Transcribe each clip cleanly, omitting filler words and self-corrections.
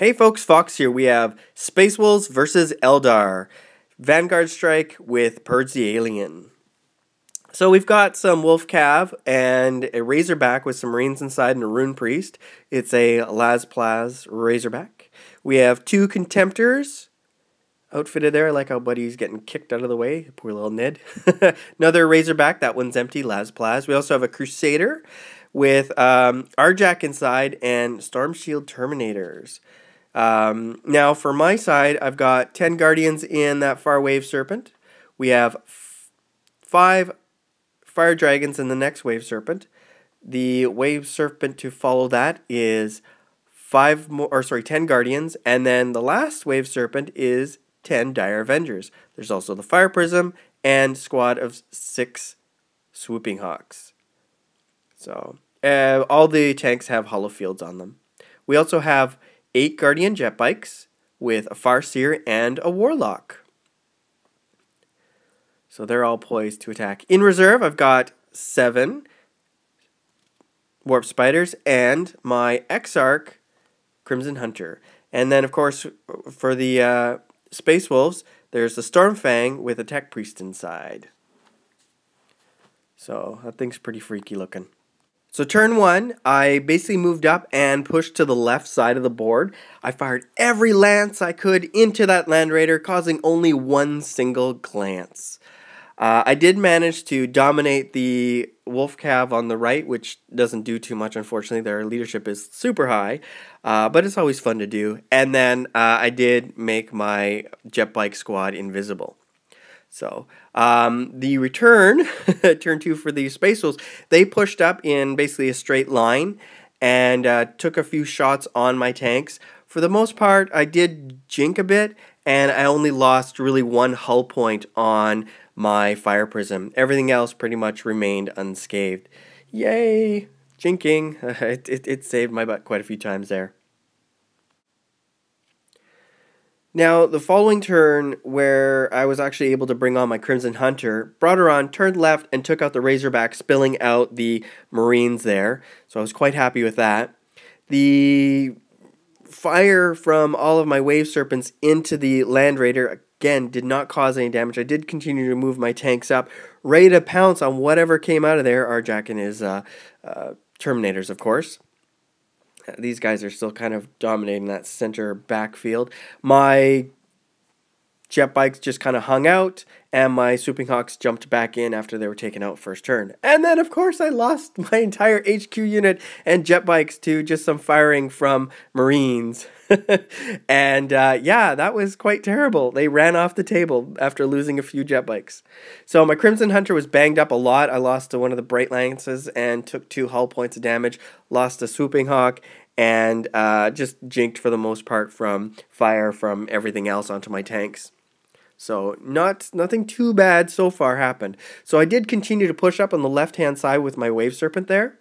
Hey folks, Fox here. We have Space Wolves versus Eldar. Vanguard Strike with Purge the Alien. So we've got some Wolf Cav and a Razorback with some Marines inside and a Rune Priest. It's a Las Razorback. We have two Contemptors outfitted there. I like how Buddy's getting kicked out of the way. Poor little Ned. Another Razorback. That one's empty. Las. We also have a Crusader with Arjack inside and Storm Shield Terminators. Now for my side, I've got 10 Guardians in that Far Wave Serpent. We have 5 Fire Dragons in the next Wave Serpent. The Wave Serpent to follow that is 10 Guardians, and then the last Wave Serpent is 10 Dire Avengers. There's also the Fire Prism and squad of 6 Swooping Hawks. So all the tanks have hollow fields on them. We also have 8 Guardian jet bikes with a Farseer and a Warlock. So they're all poised to attack. In reserve, I've got 7 Warp Spiders and my Exarch Crimson Hunter. And then, of course, for the Space Wolves, there's the Stormfang with a Tech Priest inside. So that thing's pretty freaky looking. So turn 1, I basically moved up and pushed to the left side of the board. I fired every lance I could into that Land Raider, causing only one single glance. I did manage to dominate the Wolf Cav on the right, which doesn't do too much, unfortunately. Their leadership is super high, but it's always fun to do. And then I did make my jet bike squad invisible. So, the return, turn 2 for the Space Wolves, they pushed up in basically a straight line and took a few shots on my tanks. For the most part, I did jink a bit, and I only lost really 1 hull point on my Fire Prism. Everything else pretty much remained unscathed. Yay! Jinking. It saved my butt quite a few times there. Now, the following turn, where I was actually able to bring on my Crimson Hunter, brought her on, turned left, and took out the Razorback, spilling out the Marines there. So I was quite happy with that. The fire from all of my Wave Serpents into the Land Raider, again, did not cause any damage. I did continue to move my tanks up, ready to pounce on whatever came out of there. Arjack and his Terminators, of course. These guys are still kind of dominating that center backfield. My jet bikes just kind of hung out, and my Swooping Hawks jumped back in after they were taken out first turn. And then, of course, I lost my entire HQ unit and jet bikes to just some firing from Marines. And yeah, that was quite terrible. They ran off the table after losing a few jet bikes. So my Crimson Hunter was banged up a lot. I lost to one of the Bright Lances and took 2 hull points of damage. Lost a Swooping Hawk and just jinked for the most part from fire from everything else onto my tanks. So nothing too bad so far happened. So I did continue to push up on the left-hand side with my Wave Serpent there,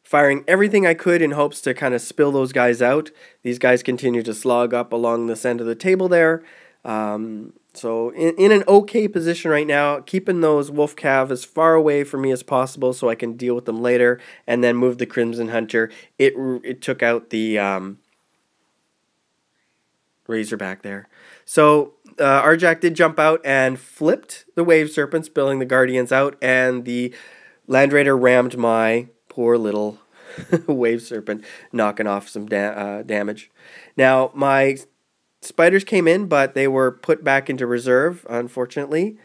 firing everything I could in hopes to kind of spill those guys out. These guys continue to slog up along the end of the table there. So in an okay position right now, keeping those Wolf Cav as far away from me as possible so I can deal with them later, and then move the Crimson Hunter. It took out the Razorback there. So Arjack did jump out and flipped the Wave Serpent, spilling the Guardians out, and the Land Raider rammed my poor little Wave Serpent, knocking off some damage. Now, my Spiders came in, but they were put back into reserve, unfortunately.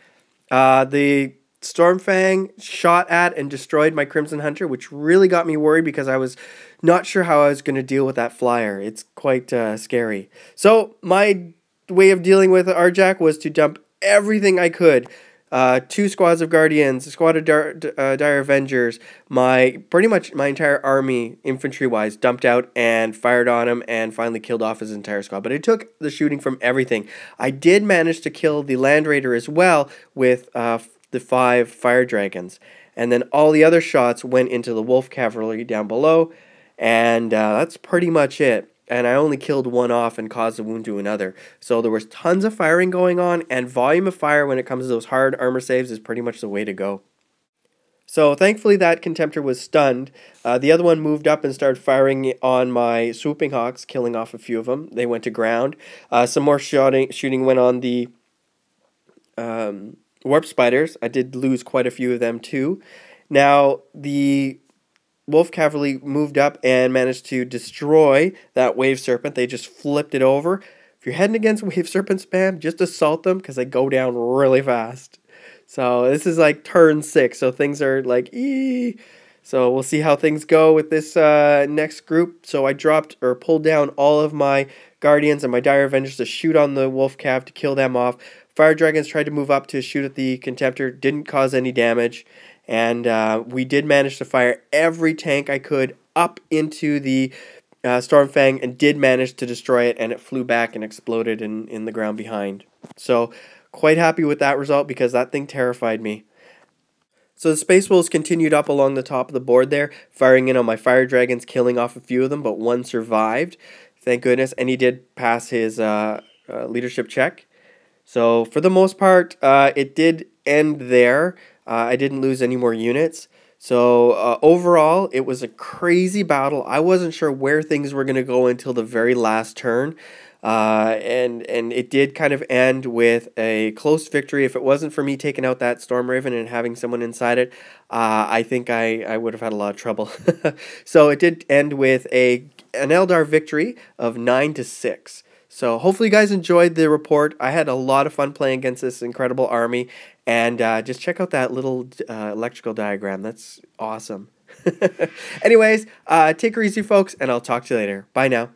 The Stormfang shot at and destroyed my Crimson Hunter, which really got me worried because I was not sure how I was going to deal with that flyer. It's quite scary. So my way of dealing with Arjack was to dump everything I could. 2 squads of Guardians, a squad of Dire Avengers, pretty much my entire army, infantry-wise, dumped out and fired on him and finally killed off his entire squad. But it took the shooting from everything. I did manage to kill the Land Raider as well with the 5 Fire Dragons. And then all the other shots went into the Wolf Cavalry down below, and that's pretty much it. And I only killed 1 off and caused a wound to another. So there was tons of firing going on, and volume of fire when it comes to those hard armor saves is pretty much the way to go. So thankfully that Contemptor was stunned. The other one moved up and started firing on my Swooping Hawks, killing off a few of them. They went to ground. Some more shooting went on the Warp Spiders. I did lose quite a few of them too. Now, the Wolf Cavalry moved up and managed to destroy that Wave Serpent. They just flipped it over. If you're heading against Wave Serpent spam, just assault them because they go down really fast. So this is like turn 6, so things are like, eee. So we'll see how things go with this next group. So I dropped or pulled down all of my Guardians and my Dire Avengers to shoot on the Wolf Cav to kill them off. Fire Dragons tried to move up to shoot at the Contemptor, didn't cause any damage. And we did manage to fire every tank I could up into the Stormfang and did manage to destroy it, and it flew back and exploded in the ground behind. So quite happy with that result because that thing terrified me. So the Space Wolves continued up along the top of the board there, firing in on my Fire Dragons, killing off a few of them, but one survived, thank goodness, and he did pass his leadership check. So for the most part, it did end there. I didn't lose any more units. So overall, it was a crazy battle. I wasn't sure where things were going to go until the very last turn. And it did kind of end with a close victory. If it wasn't for me taking out that Storm Raven and having someone inside it, I think I would have had a lot of trouble. So it did end with an Eldar victory of 9-6. So hopefully you guys enjoyed the report. I had a lot of fun playing against this incredible army. And just check out that little electrical diagram. That's awesome. Anyways, take her easy, folks, and I'll talk to you later. Bye now.